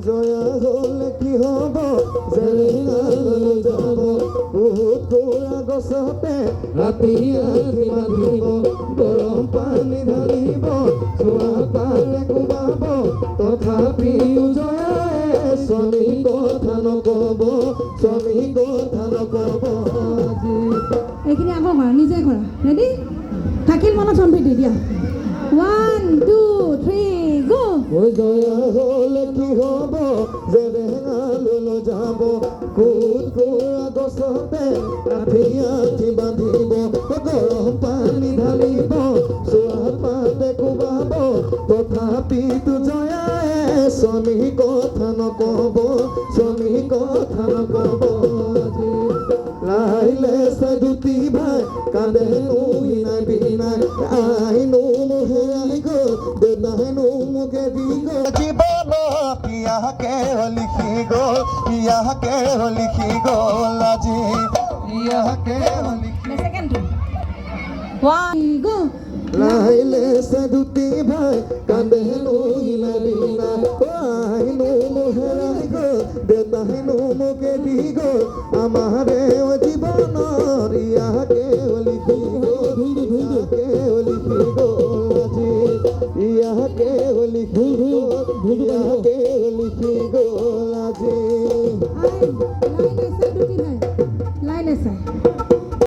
জয়া হলে কি হব জেৰিঙালৈ যাব পুৰা গছতে ৰাতি আহি বান্ধিব গৰম পানী ঢালিব চোৱা পালে কোবাব তথাপিও জয়াই স্বামী কথা নকব স্বামী কথা নকব আজি এইখিনি আকৌ কৰা নিজে কৰা ৰেডি থাকিল মনত সম্প্ৰীতি দিয়া 1 2 3 গো জয়া হলে কি হব জেৰিঙালৈ যাব পুৰা গছতে ৰাতি আহি বান্ধিব গৰম পানী ঢালিব চোৱা পালে কোবাব তথাপিতো জয়াই স্বামী কথা নকব স্বামী কথা নকব আজি লাইলে সাধুতি ভাই কান্দে নুই নাই বিনাই আইনো হেৰাই গল দেনাইনো মুখে দি গল জীবন পিয়াকে লিখি গল পিয়াকে লিখি গল আজি পিয়াকে লিখি সেকেন্ড 1 গো লাইলে সাধুতি ভাই কান্দে নুই নাই বিনাই আইনো হেৰাই গল দেনাইনো মুখে দি গল আমাৰে জীবনৰ ইয়াকে লিখি গল ইয়াকে লিখি গল আজি ইয়াকে